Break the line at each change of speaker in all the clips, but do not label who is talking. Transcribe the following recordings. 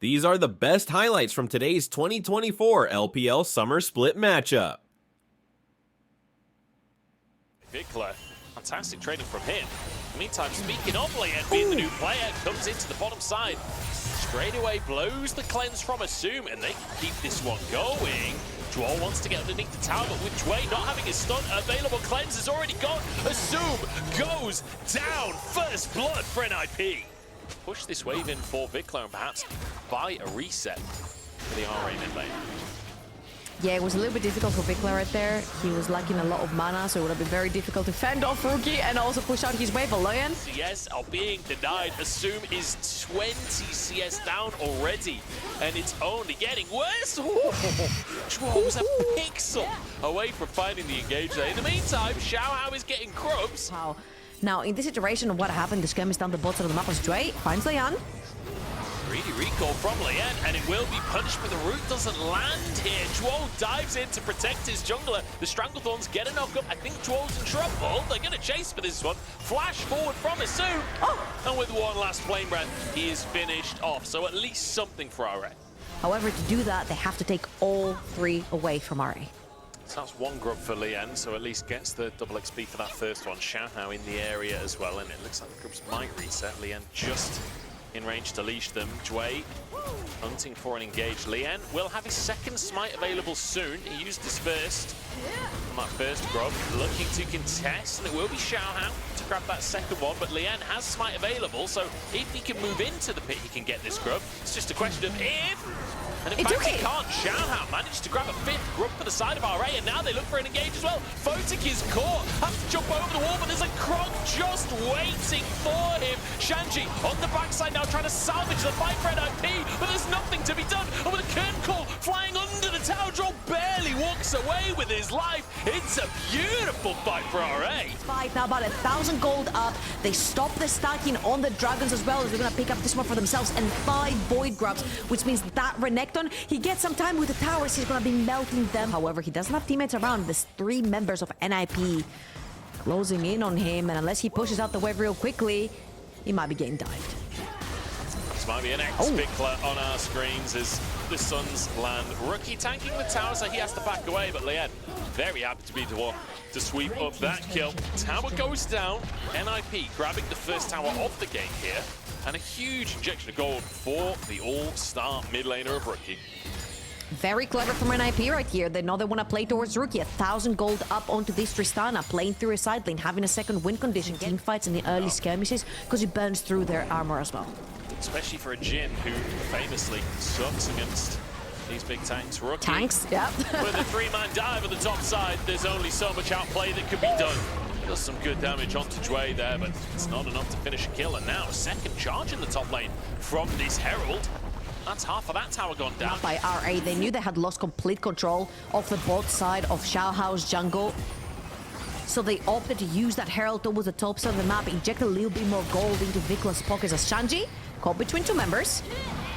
These are the best highlights from today's 2024 LPL Summer Split matchup.
Vikla, fantastic trading from him. Meantime, speaking of Leon being the new player, comes into the bottom side. Straight away blows the cleanse from Assume, and they can keep this one going. Joel wants to get underneath the tower, but with Dway not having his stun available, cleanse is already gone. Assume goes down. First blood for NIP. Push this wave in for Vikla and perhaps buy a reset for the RA mid lane.
Yeah, it was a little bit difficult for Vikla right there. He was lacking a lot of mana, so it would have been very difficult to fend off Rookie and also push out his wave. Lion.
CS are being denied. Assume is 20 CS down already, and it's only getting worse. Joel was a pixel away from finding the engage there. In the meantime, Xiaohao is getting grubs.
Wow. Now, in this iteration of what happened, the skirmish down the bottom of the map was Dway finds Leon.
Greedy recall from Leon, and it will be punished, but the root doesn't land here. Joel dives in to protect his jungler. The Stranglethorns get a knock up. I think Joel's in trouble. They're going to chase for this one. Flash forward from Assume. And with one last flame breath, he is finished off. So at least something for RA.
However, to do that, they have to take all three away from RA.
So that's one grub for Leon, so at least gets the double XP for that first one. Xiaohao in the area as well, and it looks like the grubs might reset. Leon just in range to leash them. Dway hunting for an engaged. Leon will have his second smite available soon. He used his first on that first grub, looking to contest, and it will be Xiaohao to grab that second one, but Leon has smite available, so if he can move into the pit, he can get this grub. It's just a question of if. And in fact, he can't. Xiaohao managed to grab a fifth grub for the side of RA, and now they look for an engage as well. Photic is caught, has to jump over the wall, but there's a Krog just waiting for him. Shanji on the backside now trying to salvage the fight for NIP, but there's nothing to be done. And with a curtain call flying under the tower, Joel barely walks away with his life. It's a beautiful fight for RA.
Fight now about 1,000 gold up. They stop the stacking on the dragons as well, as they're going to pick up this one for themselves, and 5 void grubs, which means that Renekton, he gets some time with the towers. He's going to be melting them. However, he doesn't have teammates around. There's 3 members of NIP closing in on him, and unless he pushes out the wave real quickly, he might be getting dived.
This might be an Vikla on our screens as the Suns land. Rookie tanking the tower, so he has to back away, but Leon very happy to be the one to sweep up that kill. Tower goes down. NIP grabbing the first tower of the game here, and a huge injection of gold for the all-star mid laner of Rookie.
Very clever from NIP right here. They know they want to play towards Rookie. 1,000 gold up onto this Tristana, playing through a side lane, having a second win condition. Team fights in the early skirmishes because it burns through their armor as well.
Especially for a Jhin who famously sucks against these big tanks. Rookie.
Tanks, yeah.
With a 3-man dive on the top side, there's only so much outplay that can be done. Does some good damage onto Dway there, but it's not enough to finish a kill. And now a second charge in the top lane from this Herald. That's half of that tower gone down.
By RA, they knew they had lost complete control of the bot side of Xiaohao's jungle. So they opted to use that Herald towards the top side of the map, inject a little bit more gold into Vikla's pockets as Shanji caught between 2 members.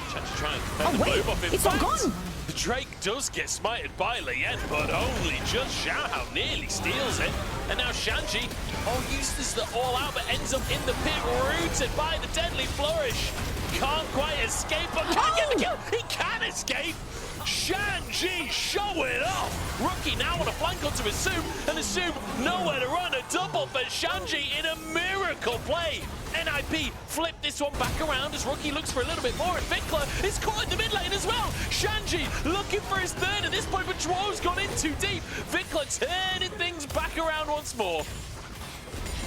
Shanji trying to defend the move off.
It's all gone!
The Drake does get smited by Leon, but only just. Xiaohao nearly steals it. And now Shanji, uses the all-out, but ends up in the pit, rooted by the deadly flourish. Can't quite escape, but can get the kill. He can escape. Shanji showing off. Rookie now on a flank onto Assume, and Assume nowhere to run. A double for Shanji in a miracle play. NIP flip this one back around as Rookie looks for a little bit more, and Vikla is caught in the mid lane as well. Shanji looking for his third at this point, but Dwo's gone in too deep. Vikla turning things back around once more.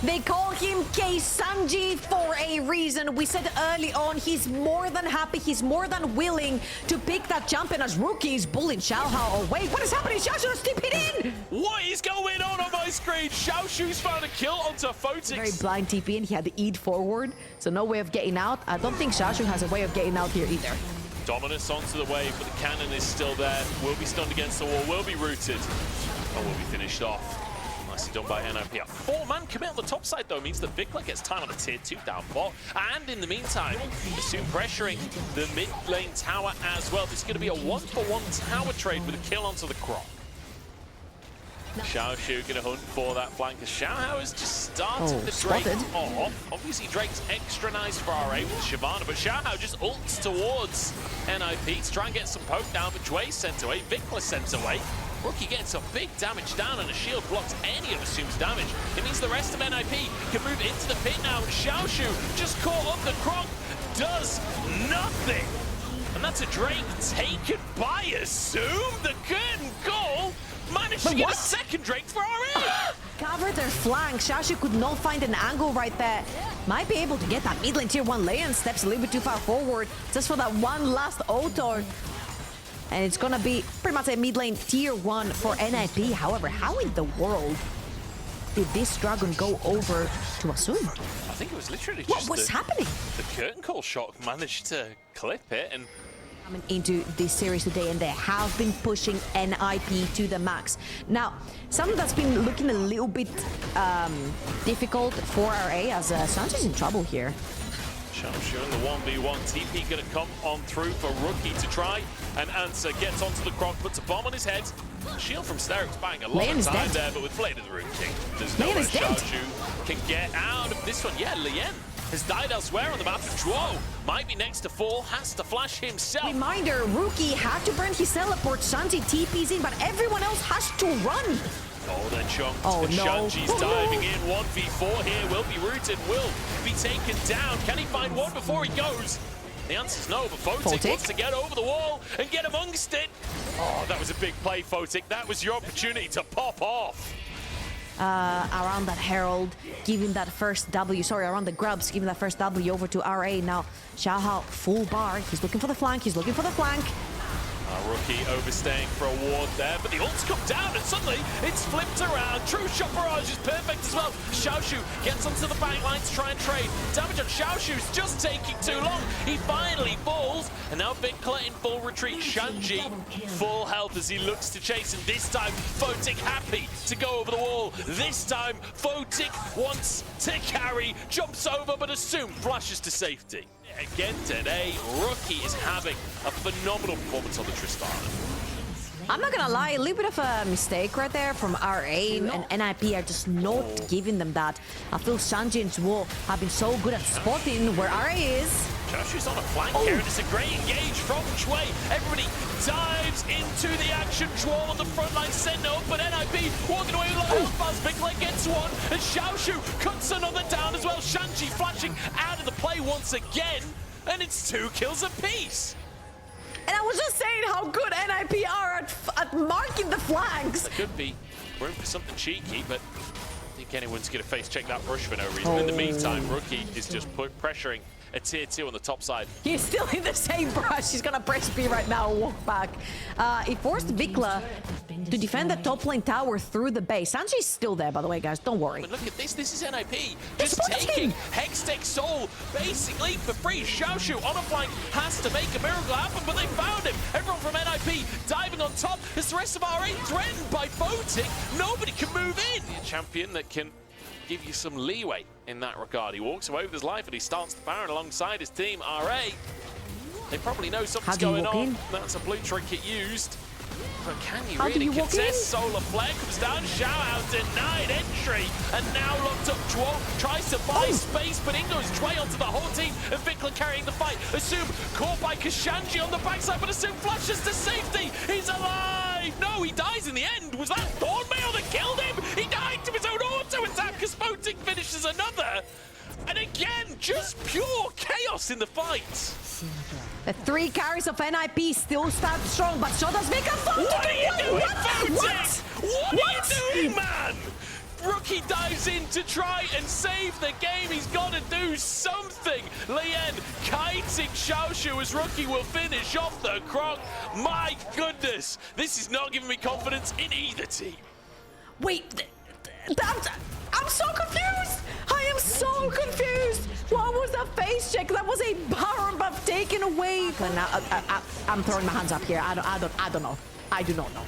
They call him K-Sanji for a reason. We said early on, he's more than happy, he's more than willing to pick that champion as Rookie is bullying Xiaohao away. What is happening? Xiaoshu's TP'd in!
What is going on my screen? Xiaoshu's found a kill onto Photic.
Very blind TP, and he had to eat forward, so no way of getting out. I don't think Xiaoshu has a way of getting out here either.
Dominus onto the wave, but the cannon is still there. Will be stunned against the wall, will be rooted, or will be finished off. Nicely done by NIP. A 4-man commit on the top side, though, means that Vikla gets time on a tier 2 down bot. And in the meantime, Assume pressuring the mid lane tower as well. This is going to be a 1-for-1 tower trade with a kill onto the Croc. Xiaoshu going to hunt for that flank as Xiaohao has just started the Drake off. Obviously, Drake's extra nice for RA with Shyvana, but Xiaohao just ults towards NIP to try and get some poke down, but Jway sent away, Vikla sent away. Rookie getting some big damage down, and a shield blocks any of Assume's damage. It means the rest of NIP can move into the pit now. Xiaoshu just caught up. The Croc does nothing. And that's a Drake taken by Assume. The curtain goal managed to get a second Drake for RE.
Cover their flank. Xiaoshu could not find an angle right there. Might be able to get that mid lane tier 1 lane. Steps a little bit too far forward just for that one last auto. And it's gonna be pretty much a mid lane tier 1 for NIP. However, how in the world did this dragon go over to Assume?
I think it was literally
What
just
was happening?
The curtain call shock managed to clip it, and
Coming into this series today, and they have been pushing NIP to the max. Now, something that's been looking a little bit difficult for RA, as Sanji's in trouble here.
Xiaoshu in the 1v1. TP gonna come on through for Rookie to try and answer. Gets onto the Croc, puts a bomb on his head. Shield from Steric's bang a lot of time there, but with Blade of the Rune King, there's no way Xiaoshu can get out of this one. Yeah, Lien has died elsewhere on the map. Zhuo might be next to fall, has to flash himself.
Reminder, Rookie had to burn his teleport. Sanji TP's in, but everyone else has to run.
Oh, they're chunked.
Oh,
and
no.
Shanji's diving in. 1v4 here. Will be rooted. Will be taken down. Can he find one before he goes? The answer's no, but Photic wants to get over the wall and get amongst it. Oh, that was a big play, Photic. That was your opportunity to pop off.
Around that Herald, giving that first W, sorry, around the Grubs, giving that first W over to RA. Now, Xiaohao, full bar. He's looking for the flank. He's looking for the flank.
Rookie overstaying for a ward there, but the ults come down and suddenly it's flipped around. True shot barrage is perfect as well. Xiaoshu gets onto the back line to try and trade. Damage on Xiaoshu's just taking too long. He finally falls, and now Vikla in full retreat. Shanji full health as he looks to chase, and this time Photic happy to go over the wall. This time Photic wants to carry, jumps over, but Assume flashes to safety. Again today, Rookie is having a phenomenal performance on the Tristana.
I'm not gonna lie, a little bit of a mistake right there from RA, and NIP are just not giving them that. I feel Sanji and Zhuo have been so good at spotting where RA is.
Joshu's on a flank here, and it's a great engage from Jway. Everybody dives into the action. Zhuo on the front line, setting up, but NIP walking away with a health buzz. Vikla gets one, and Xiaoshu cuts another down as well. Shanji flashing out of the play once again, and it's 2 kills apiece.
And I was just saying how good NIP are at marking the flanks.
There could be room for something cheeky, but I think anyone's going to face check that brush for no reason. In the meantime, Rookie is just pressuring a tier 2 on the top side.
He's still in the same brush. He's gonna press B right now, walk back. It forced Vikla to defend the top lane tower through the base. Sanji's still there, by the way, guys. Don't worry.
But look at this. This is NIP just taking Hextech Soul basically for free. Xiaoshu on a flank has to make a miracle happen, but they found him. Everyone from NIP diving on top as the rest of RA threatened by Photic. Nobody can move in. A champion that can give you some leeway in that regard. He walks away with his life and he starts the Baron alongside his team. RA, they probably know something's going on. That's a blue trinket used. But can you really contest? Solar Flare comes down, shout out, denied entry, and now locked up. Zhuo tries to buy space, but in goes Jway onto the whole team, and Vikla carrying the fight. Assume caught by Kashanji on the backside, but Assume flashes to safety. He's alive! No, he dies in the end. Was that Thornmail that killed him? He died to his own auto attack as Photic finishes another. And again, just pure chaos in the fight.
The 3 carries of NIP still stand strong, but so does Vikla.
What are you doing, Photic? What are you doing, man? Rookie dives in to try and save the game. He's got to do something. Lien kiting Xiaoshu as Rookie will finish off the Croc. My goodness, this is not giving me confidence in either team.
Wait, I'm so confused. I am so confused. What was that face check? That was a Baron buff taken away. Now, I'm throwing my hands up here. I don't know. I do not know.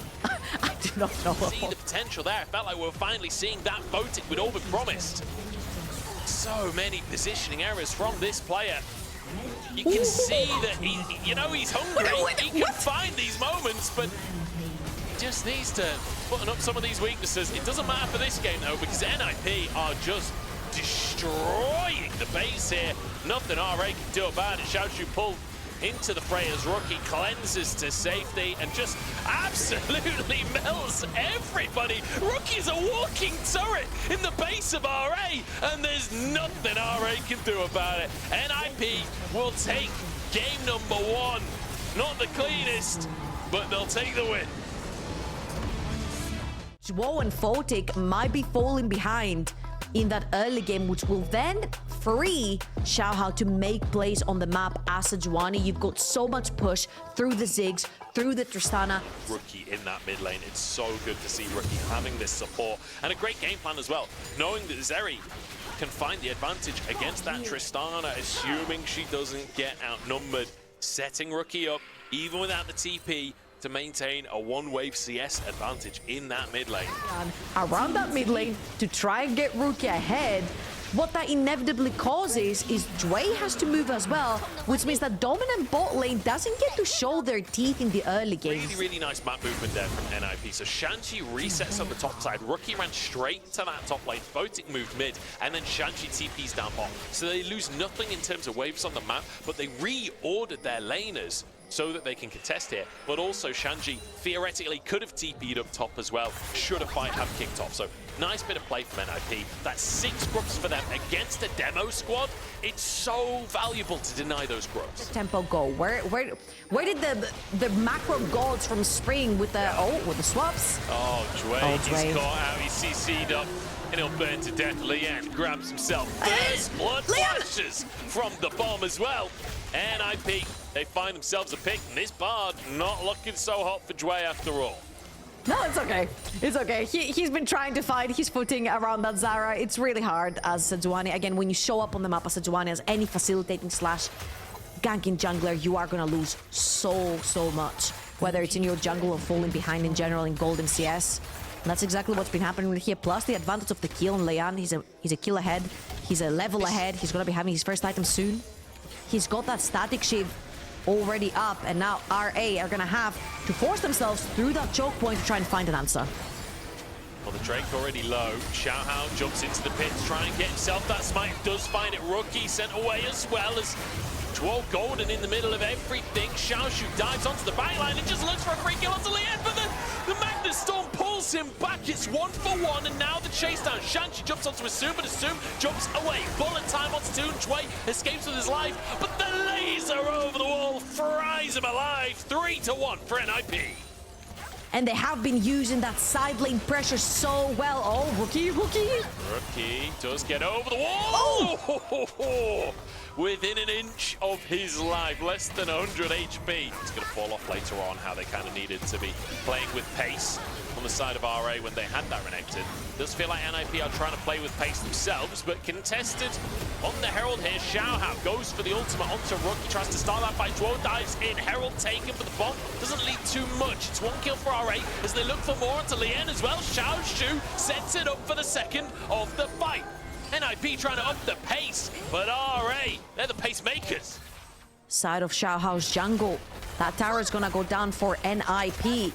I do not know.
See the potential there. It felt like we were finally seeing that Photic we'd all been promised. So many positioning errors from this player. You can see that he's hungry. He can find these moments, but he just needs to button up some of these weaknesses. It doesn't matter for this game though, because NIP are just destroying the base here. Nothing RA can do about it. Xiaoshu pulled into the fray as Rookie cleanses to safety and just absolutely melts everybody. Rookie's a walking turret in the base of RA, and there's nothing RA can do about it. NIP will take game number 1. Not the cleanest, but they'll take the win.
Zhuo and Photic might be falling behind in that early game, which will then free Xiaohao to make plays on the map as a Juani. You've got so much push through the Ziggs, through the Tristana.
Rookie in that mid lane. It's so good to see Rookie having this support and a great game plan as well, knowing that Zeri can find the advantage against that Tristana, assuming she doesn't get outnumbered, setting Rookie up even without the TP to maintain a one-wave CS advantage in that mid lane.
Around that mid lane to try and get Rookie ahead. What that inevitably causes is Dway has to move as well, which means that dominant bot lane doesn't get to show their teeth in the early game.
Really nice map movement there from NIP. So Shanchi resets on the top side. Rookie ran straight to that top lane. Photic moved mid, and then Shanchi TP's down bot. So they lose nothing in terms of waves on the map, but they reordered their laners so that they can contest here. But also Shanji theoretically could have TP'd up top as well, should a fight have kicked off. So nice bit of play from NIP. That's 6 grubs for them against a demo squad. It's so valuable to deny those grubs.
Tempo go. Where did the macro gods from Spring with the with the swaps?
Oh, Dway, he's caught out, he's CC'd up, and he'll burn to death. Lian grabs himself first blood flashes from the bomb as well. NIP, they find themselves a pick, and this Bard not looking so hot for Dway after all.
No, it's okay. It's okay. He's been trying to find his footing around that Zara. It's really hard as Sejuani. Again, when you show up on the map as Sejuani, as any facilitating slash ganking jungler, you are going to lose so much. Whether it's in your jungle or falling behind in general in gold and CS. And that's exactly what's been happening here. Plus the advantage of the kill on Leon. He's a kill ahead. He's a level ahead. He's going to be having his first item soon. He's got that static shield already up, and now RA are going to have to force themselves through that choke point to try and find an answer.
Well, the Drake already low. Xiaohao jumps into the pit to try and get himself that smite. Does find it. Rookie sent away as well as 12 golden in the middle of everything. Xiaoshu dives onto the backline and just looks for a free kill onto Lian, but the Magnus Storm pulls him back. It's 1-for-1, and now the chase down. Shanchi jumps onto Asum, but Asum jumps away. Bullet time onto Toon. Dway escapes with his life, but the laser over the wall fries him alive. 3-1 for NIP.
And they have been using that side lane pressure so well. Oh, Rookie.
Rookie does get over the wall. Oh! Within an inch of his life, less than 100 HP. It's going to fall off later on, how they kind of needed to be playing with pace on the side of RA when they had that Renekton. Does feel like NIP are trying to play with pace themselves, but contested on the Herald here. Xiaohao goes for the ultimate onto Rookie, tries to start that fight. Duo dives in, Herald taken for the bomb. Doesn't lead too much. It's 1 kill for RA as they look for more onto Lian as well. Xiao Shu sets it up for the second of the fight. NIP trying to up the pace, but RA, they're the pacemakers.
Side of Xiaohao's jungle. That tower is gonna go down for NIP.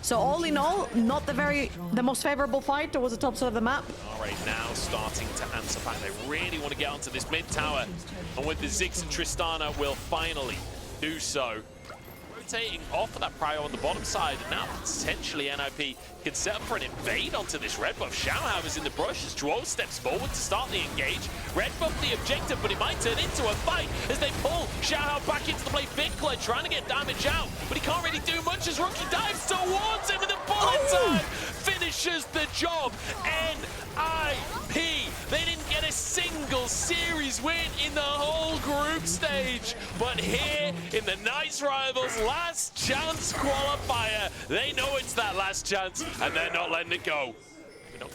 So all in all, not the most favorable fight towards the top side of the map.
RA now starting to answer back. They really want to get onto this mid tower, and with the Ziggs and Tristana will finally do so. Rotating off of that prio on the bottom side, and now potentially NIP can set up for an invade onto this red buff. Xiaohao is in the brush as Duo steps forward to start the engage. Red buff the objective, but it might turn into a fight as they pull Xiaohao back into the play. Vikla trying to get damage out, but he can't really do much as Rookie dives towards him, and the bullet time finishes the job. NIP, they didn't get a single series win in the whole group stage, but here in the Knights Rivals last chance qualifier, they know it's that last chance, and they're not letting it go.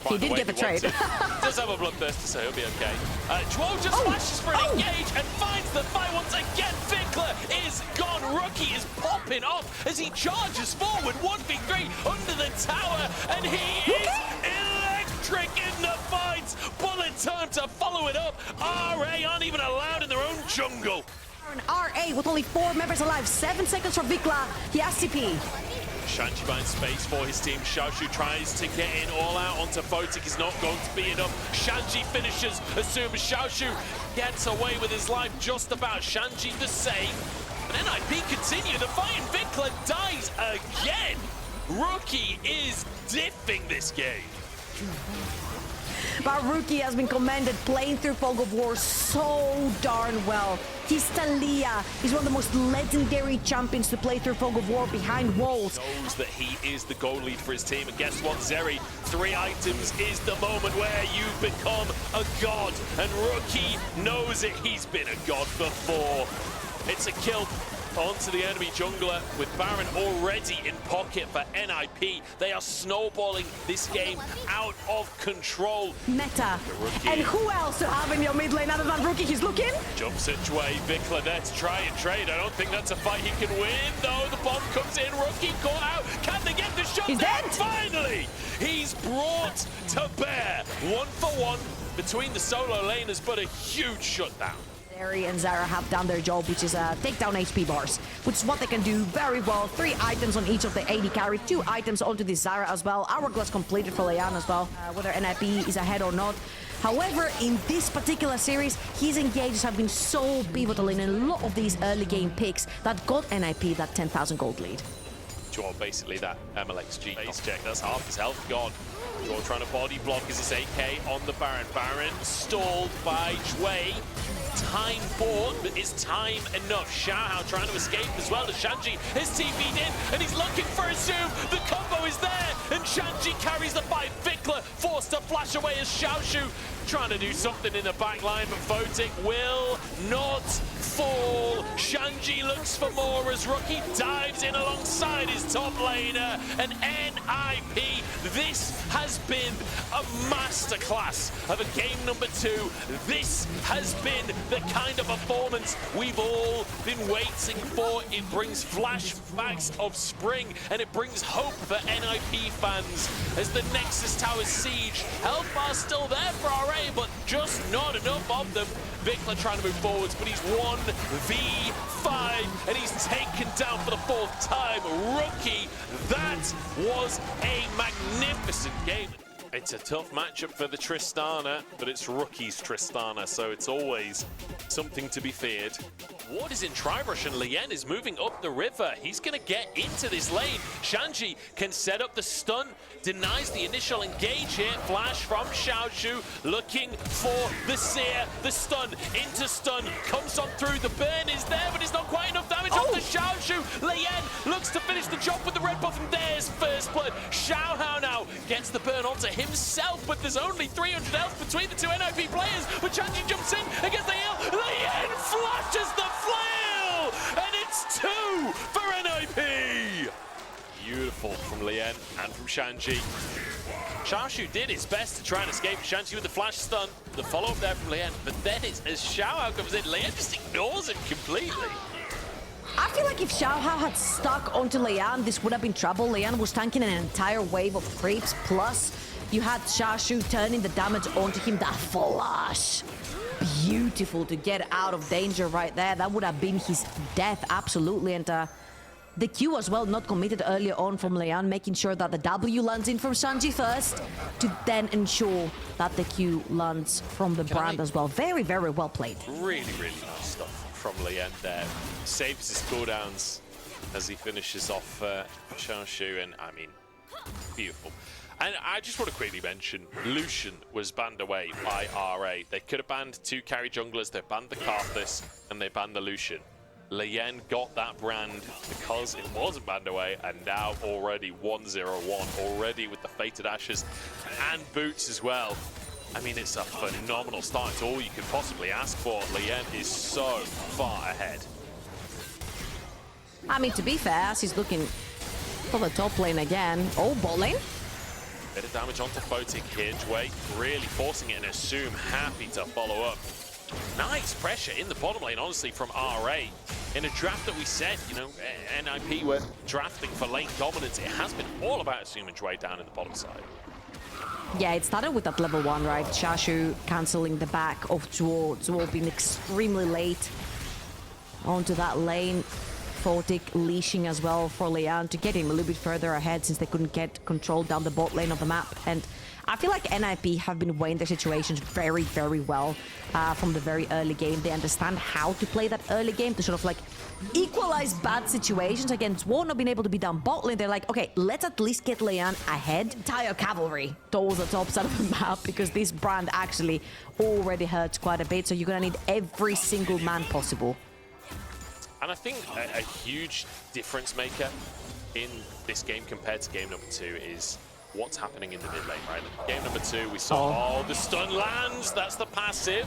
He did get the trade.
Does have a bloodthirster, so he'll be okay. Duo just flashes for an engage and finds the fight once again. Vikla is gone. Rookie is popping off as he charges forward. 1v3 under the tower, and he is electric in the fight. Bullet time to follow it up. RA aren't even allowed in their own jungle.
RA with only 4 members alive. 7 seconds for Vikla. He has TP.
Shanchi finds space for his team. Xiaoshu tries to get in all out onto Photic. Is not going to be enough. Shanchi finishes as soon as Xiaoshu gets away with his life just about. Shanchi the same. But NIP continue the fight, and Vikla dies again. Rookie is diffing this game.
But Rookie has been commended playing through Fog of War so darn well. He's Talia. He's one of the most legendary champions to play through Fog of War behind walls.
Knows that he is the goal lead for his team, and guess what, Zeri? 3 items is the moment where you become a god, and Rookie knows it. He's been a god before. It's a kill onto the enemy jungler with Baron already in pocket for NIP. They are snowballing this game out of control.
Meta. And who else to have in your mid lane other than Rookie? He's looking.
Jumps at Jway, Vikla there to try and trade. I don't think that's a fight he can win, though. The bomb comes in, Rookie caught out. Can they get the shot?
He's
down?
dead.
Finally, he's brought to bear. 1-for-1 between the solo laners, but a huge shutdown.
Zeri and Zara have done their job, which is take down HP bars, which is what they can do very well. 3 items on each of the AD carry, 2 items onto the Zara as well. Hourglass completed for Leon as well, whether NIP is ahead or not. However, in this particular series, his engages have been so pivotal in a lot of these early game picks that got NIP that 10,000 gold lead.
Jaw basically that MLXG base check. That's half his health gone. Jaw trying to body block as his AK on the Baron. Baron stalled by Jway. Time bought, but is time enough? Xiaohao trying to escape as well as Shanji is TP'd in, and he's looking for a zoom. The combo is there, and Shanji carries the fight. Vikla forced to flash away as Xiaoshu trying to do something in the back line, but Photic will not fall. Shanji looks for more as Rookie dives in alongside his top laner, and NIP, this has been a masterclass of a game number 2. This has been the kind of performance we've all been waiting for. It brings flashbacks of spring, and it brings hope for NIP fans as the Nexus Tower siege. Health bar's still there for RA, but just not enough of them. Vikla trying to move forwards, but he's 1v5, and he's taken down for the 4th time. Rookie, that was a magnificent game. It's a tough matchup for the Tristana, but it's Rookie's Tristana, so it's always something to be feared. Ward is in Tribrush, and Lien is moving up the river. He's going to get into this lane. Shanji can set up the stun, denies the initial engage here. Flash from Xiaoshu, looking for the Seer. The stun into stun, comes on through. The burn is there, but it's not quite enough damage onto Xiaoshu. Lien looks to finish the job with the red buff, and there's first blood. Xiaohao now gets the burn onto himself, but there's only 300 health between the 2 NIP players. But Shanji jumps in against the heal. Lien flashes the flail, and it's 2 for NIP. Beautiful from Lien and from Shanji. Xiaoshu did his best to try and escape Shanji with the flash stun. The follow-up there from Lien, but then it's, as Xiaohao comes in, Lien just ignores him completely.
I feel like if Xiaohao had stuck onto Leon, this would have been trouble. Leon was tanking an entire wave of creeps, plus you had Xiaoshu turning the damage onto him. That flash, beautiful to get out of danger right there. That would have been his death, absolutely. And the Q as well, not committed earlier on from Leon, making sure that the W lands in from Shanji first, to then ensure that the Q lands from the Brand as well. Very, very well played.
Really, really nice stuff from Lien there. Saves his cooldowns as he finishes off Xiaoshu, and I mean, beautiful. And I just want to quickly mention, Lucian was banned away by RA. They could have banned 2 carry junglers, they banned the Karthus, and they banned the Lucian. Lien got that brand because it wasn't banned away, and now already 1-0-1, already with the Fated Ashes and Boots as well. I mean, it's a phenomenal start. It's all you could possibly ask for. Lien is so far ahead.
I mean, to be fair, as he's looking for the top lane again. Oh, bot lane.
Bit of damage onto Photic here. Jway really forcing it, and Assume happy to follow up. Nice pressure in the bottom lane, honestly, from RA. In a draft that we said, you know, NIP were drafting for lane dominance. It has been all about Assume and Jway down in the bottom side.
Yeah, it started with that level 1, right? Xiaoshu cancelling the back of Zuo. Zuo being extremely late onto that lane. Photic leashing as well for Leon to get him a little bit further ahead, since they couldn't get control down the bot lane of the map. And I feel like NIP have been weighing their situations very, very well from the very early game. They understand how to play that early game to sort of like equalize bad situations against Zwo not being able to be down bot lane. They're like, okay, let's at least get Leon ahead. Entire cavalry towards the top side of the map because this brand actually already hurts quite a bit. So you're gonna need every single man possible.
And I think a huge difference maker in this game compared to game number 2 is what's happening in the mid lane, right? Game number 2, we saw, the stun lands, that's the passive.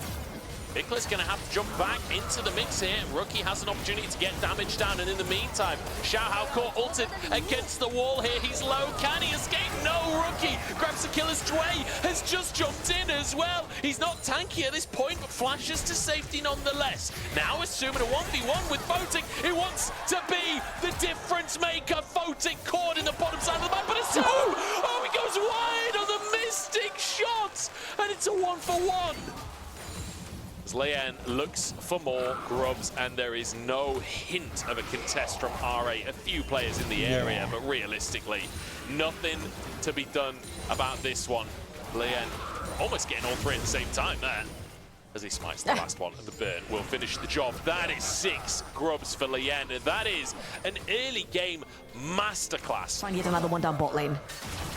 Vicla's going to have to jump back into the mix here. Rookie has an opportunity to get damage down, and in the meantime, Xiaohao caught ulted against the wall here. He's low. Can he escape? No, Rookie grabs the kill as Dway has just jumped in as well. He's not tanky at this point, but flashes to safety nonetheless. Now assuming a 1v1 with Photic, who wants to be the difference maker. Photic caught in the bottom side of the map, but it's 2! Oh, he goes wide on the Mystic shot, and it's a 1-for-1. Leon looks for more grubs, and there is no hint of a contest from RA. A few players in the area, but realistically, nothing to be done about this one. Leon almost getting all 3 at the same time there, as he smites the last one, and the burn will finish the job. That is 6 grubs for Leon. That is an early game masterclass.
Find yet another one down bot lane.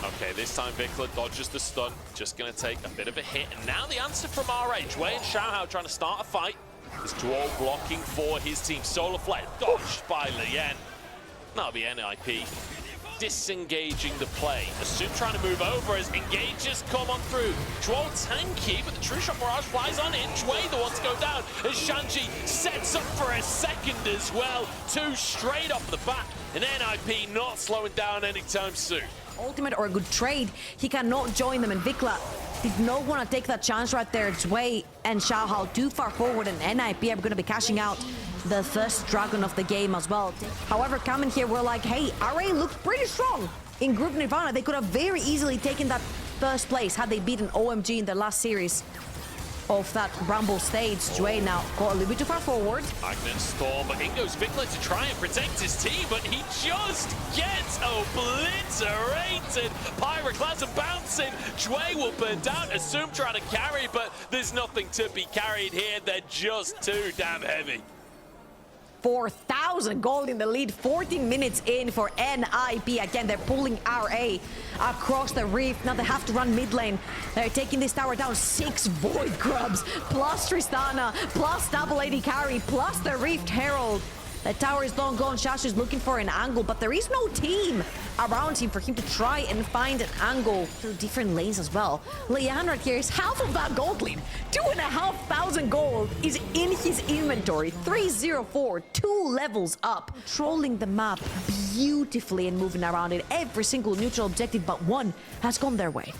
Okay, this time Vikla dodges the stun, just going to take a bit of a hit. And now the answer from RA. Dway and Xiaohao trying to start a fight. Is Dway blocking for his team. Solar Flare dodged by Lien. That'll be NIP. Disengaging the play. Assume trying to move over as engages come on through. Dway tanky, but the True Shot Mirage flies on in. Dway the one to go down as Shanji sets up for a second as well. 2 straight off the bat. And NIP not slowing down anytime soon.
Ultimate or a good trade, he cannot join them, and Vikla did not want to take that chance right there. Dway and Xiaohao too far forward, and NIP are going to be cashing out the first dragon of the game as well. However, coming here, we're like, hey, RA looks pretty strong. In Group Nirvana, they could have very easily taken that first place had they beaten OMG in the last series of that Rumble stage. Dway now got a little bit too far forward.
Magnet Storm, but in goes Vikla to try and protect his team, but he just gets obliterated. Pyroclasm bouncing. Dway will burn down. Assume trying to carry, but there's nothing to be carried here. They're just too damn heavy.
4,000 gold in the lead, 14 minutes in for NIP. Again, they're pulling RA across the Rift. Now they have to run mid lane. They're taking this tower down. 6 Void Grubs, plus Tristana, plus double AD carry, plus the Rift Herald. The tower is long gone. Shash is looking for an angle, but there is no team around him for him to try and find an angle through different lanes as well. Leon right here is half of that gold lead. 2,500 gold is in his inventory. 304, 2 levels up. Controlling the map beautifully and moving around it. Every single neutral objective but one has gone their way.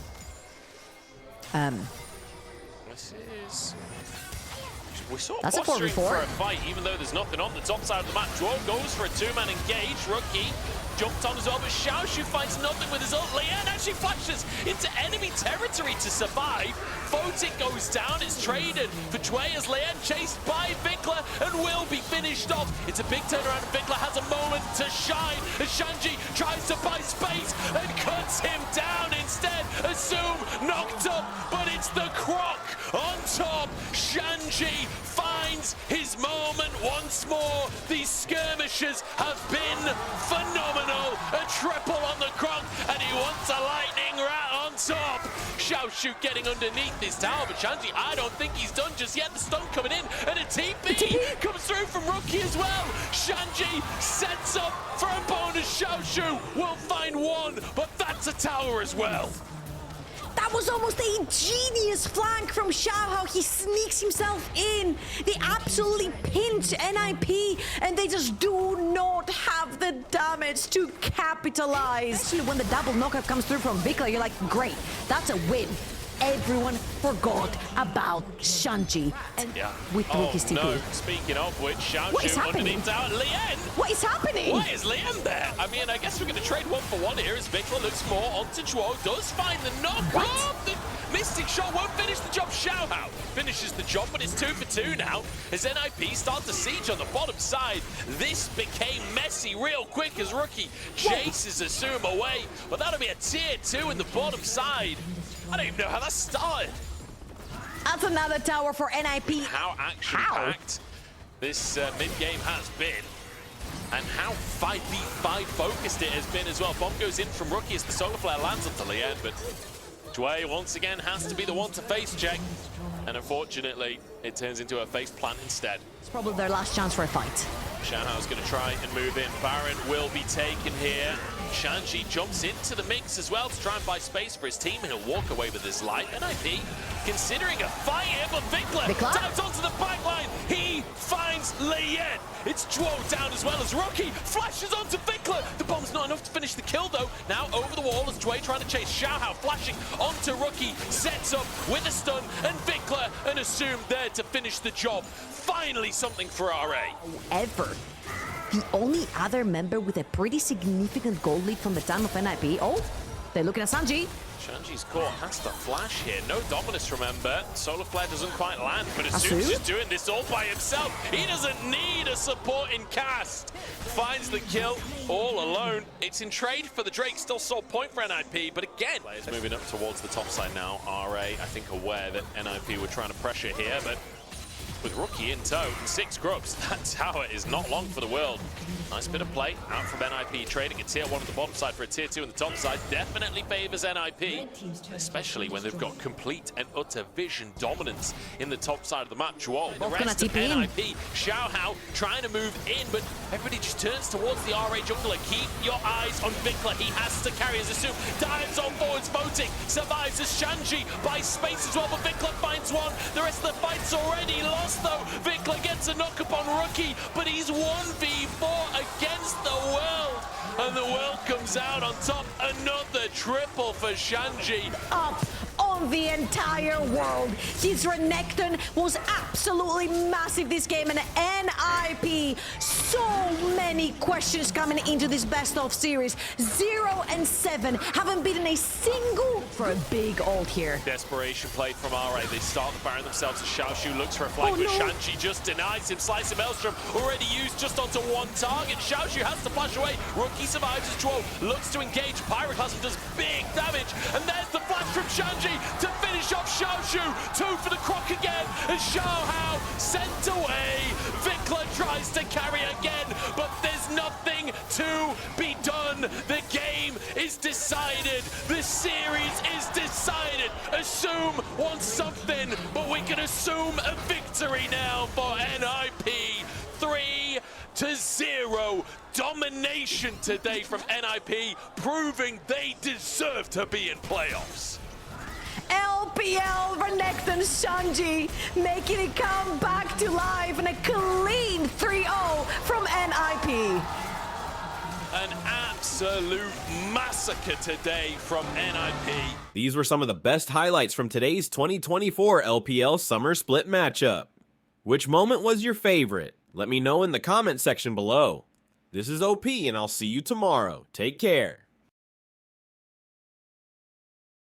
This is... We saw
That's a
posturing
4v4
for a fight, even though there's nothing on the top side of the map. Dwarf goes for a 2-man engage. Rookie jumped on as well, but Xiaoshu finds nothing with his ult. Leon actually flashes into enemy territory to survive. Photic goes down. It's traded for Dway as Leon chased by Vikla and will be finished off. It's a big turnaround. Vikla has a moment to shine as Shanji tries to buy space and cuts him down instead. Assume knocked up, but it's the Croc on top. Shanji finds his moment once more. These skirmishes have been phenomenal. A triple on the Croc, and he wants a lightning rat on top. Xiaoshu getting underneath this tower, but Shanji, I don't think he's done just yet. The stun coming in, and a TP comes through from Rookie as well. Shanji sets up for a bonus. Xiaoshu will find one, but that's a tower as well.
That was almost a genius flank from Xiaohao. He sneaks himself in. They absolutely pinch NIP, and they just do not have the damage to capitalize. Especially when the double knockout comes through from Vikla, you're like, great, that's a win. Everyone forgot about Shanji and with Rookie's TP.
No. Speaking of which, Xiaoshu underneath out. Leon!
What is happening?
Why is Leon there? I mean, I guess we're going to trade 1-for-1 here as Vikla looks more onto Chuo. Does find the knock. Oh, the Mystic shot won't finish the job. Xiaohao finishes the job, but it's 2-for-2 now as NIP start to siege on the bottom side. This became messy real quick as Rookie chases Assume away, but that'll be a tier 2 in the bottom side. I don't even know how that started.
That's another tower for NIP.
How action-packed this mid-game has been. And how 5v5 focused it has been as well. Bomb goes in from Rookie as the solar flare lands onto Lien, but Jway once again has to be the one to face check. And unfortunately, it turns into a face plant instead.
It's probably their last chance for a fight.
Xiaohao's going to try and move in. Baron will be taken here. Shanji jumps into the mix as well to try and buy space for his team, and he'll walk away with his life. NIP considering a fight here, but Vikla dives onto the backline. He finds Lien. It's Dwo down as well as Rookie flashes onto Vikla. The bomb's not enough to finish the kill though. Now over the wall as Dway trying to chase Xiaohao, flashing onto Rookie, sets up with a stun, and Vikla and Assume there to finish the job. Finally something for RA.
However, the only other member with a pretty significant goal lead from the time of NIP. Oh, they're looking at Sanji.
Shanji's caught, has to flash here. No Dominus, remember. Solar Flare doesn't quite land, but Assume's just doing this all by himself. He doesn't need a supporting cast. Finds the kill all alone. It's in trade for the Drake, still sold point for NIP, but again, players moving up towards the top side now. RA, I think, aware that NIP were trying to pressure here, but with Rookie in tow and 6 grubs, that tower is not long for the world. Nice bit of play out from NIP, trading a tier 1 on the bottom side for a tier 2 on the top side. Definitely favors NIP, especially when they've got complete and utter vision dominance in the top side of the map. Whoa, the rest of NIP, Xiaohao trying to move in, but everybody just turns towards the RA jungler. Keep your eyes on Vikla. He has to carry his Assume. Dives on forwards, voting, survives as Shanji buys space as well, but Vikla finds one. The rest of the fight's already lost though. Vikla gets a knock upon Rookie, but he's 1v4 against the world. And the world comes out on top. Another triple for Shanji.
Up on the entire world. His Renekton was absolutely massive this game, and NIP, so many questions coming into this best of series. 0-7, haven't beaten a single for a big ult here.
Desperation play from RA. They start the Baron themselves as Xiaoshu looks for a flank, but Shanji just denies him. Slice of Maelstrom already used just onto one target. Xiaoshu has to flash away. Rookie survives as Dwo looks to engage. Pyroclasm does big damage, and there's the flash from Shanji to finish off Xiaoshu. 2 for the croc again, and Xiaohao sent away. Vikla tries to carry again, but there's nothing to be done. The game is decided. The series is decided. Assume wants something, but we can assume a victory now for NIP. 3-0 domination today from NIP, proving they deserve to be in playoffs.
LPL Renekton Shanji making it come back to life, and a clean 3-0 from NIP.
An absolute massacre today from NIP.
These were some of the best highlights from today's 2024 LPL Summer Split matchup. Which moment was your favorite? Let me know in the comment section below. This is OP, and I'll see you tomorrow. Take care.